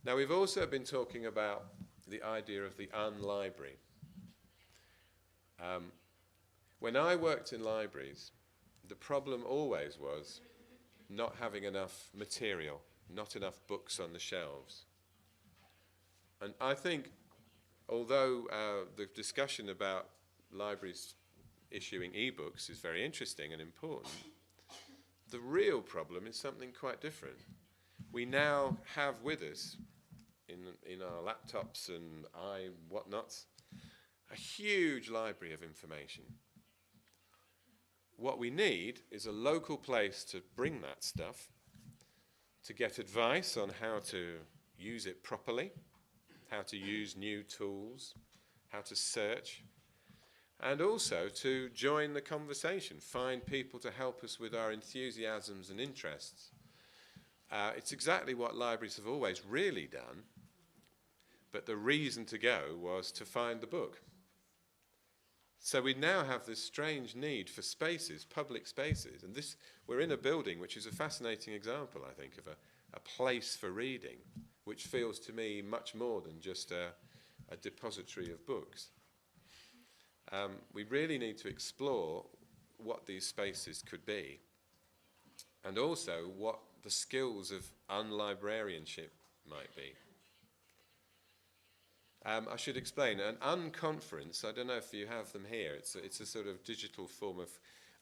Now, we've also been talking about the idea of the unlibrary. When I worked in libraries, the problem always was not having enough material, not enough books on the shelves. And I think, although the discussion about libraries issuing e-books is very interesting and important, the real problem is something quite different. We now have with us, in our laptops and whatnots, a huge library of information. What we need is a local place to bring that stuff, to get advice on how to use it properly, how to use new tools, how to search, and also to join the conversation, find people to help us with our enthusiasms and interests. It's exactly what libraries have always really done, but the reason to go was to find the book. So we now have this strange need for spaces, public spaces, and we're in a building which is a fascinating example, I think, of a place for reading, which feels to me much more than just a depository of books. We really need to explore what these spaces could be, and also what the skills of unlibrarianship might be. I should explain, an unconference, I don't know if you have them here, it's a sort of digital form of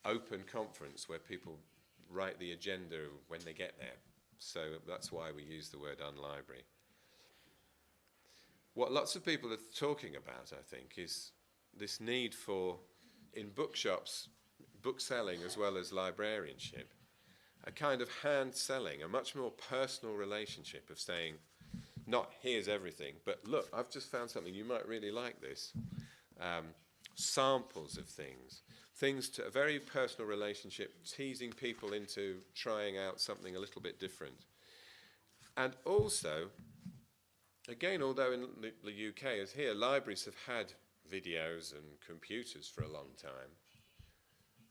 open conference where people write the agenda when they get there. So that's why we use the word unlibrary. What lots of people are talking about, I think, is this need for, in bookshops, book selling as well as librarianship, a kind of hand selling, a much more personal relationship of saying, not here's everything, but look, I've just found something, you might really like this. Samples of things to a very personal relationship, teasing people into trying out something a little bit different. And also, again, although in the UK, as here, libraries have had videos and computers for a long time,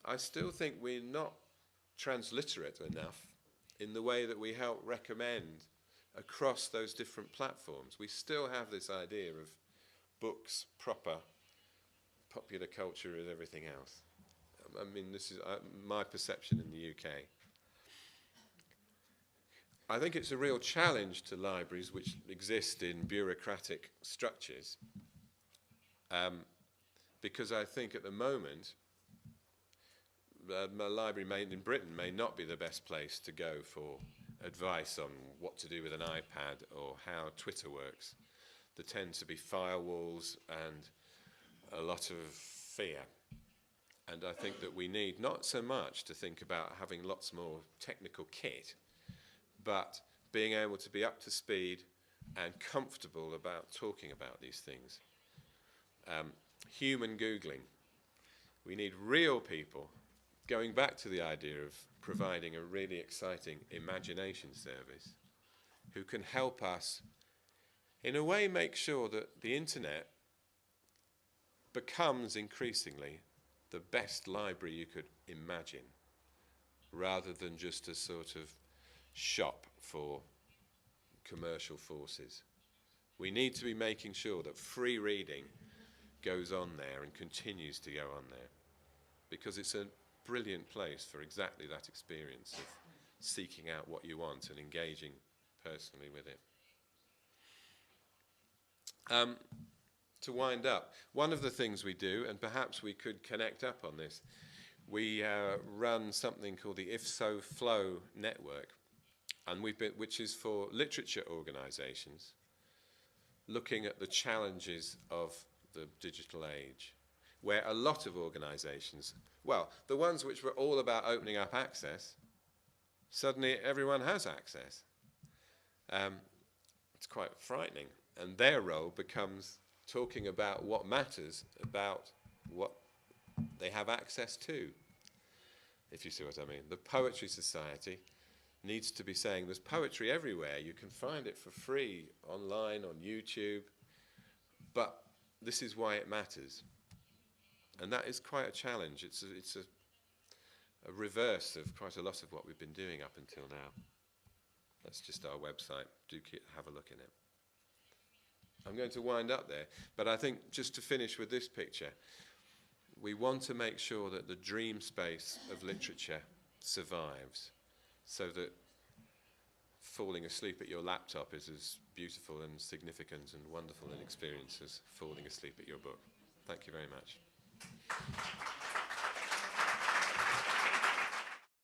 I still think we're not transliterate enough in the way that we help recommend across those different platforms. We still have this idea of books, proper, popular culture and everything else. I mean, this is my perception in the UK. I think it's a real challenge to libraries which exist in bureaucratic structures, because I think at the moment, a library in Britain may not be the best place to go for advice on what to do with an iPad or how Twitter works. There tend to be firewalls and a lot of fear. And I think that we need not so much to think about having lots more technical kit, but being able to be up to speed and comfortable about talking about these things. Human Googling. We need real people, going back to the idea of providing a really exciting imagination service, who can help us, in a way, make sure that the internet becomes increasingly the best library you could imagine, rather than just a sort of shop for commercial forces. We need to be making sure that free reading goes on there and continues to go on there, because it's a brilliant place for exactly that experience of seeking out what you want and engaging personally with it. To wind up, one of the things we do, and perhaps we could connect up on this, we run something called the If So Flow network, and which is for literature organisations looking at the challenges of the digital age, where a lot of organisations, well, the ones which were all about opening up access, suddenly everyone has access. It's quite frightening, and their role becomes talking about what matters, about what they have access to, if you see what I mean. The Poetry Society needs to be saying there's poetry everywhere. You can find it for free online, on YouTube, but this is why it matters. And that is quite a challenge. It's a reverse of quite a lot of what we've been doing up until now. That's just our website. Do have a look in it. I'm going to wind up there, but I think just to finish with this picture, we want to make sure that the dream space of literature survives, so that falling asleep at your laptop is as beautiful and significant and wonderful an experience as falling asleep at your book. Thank you very much.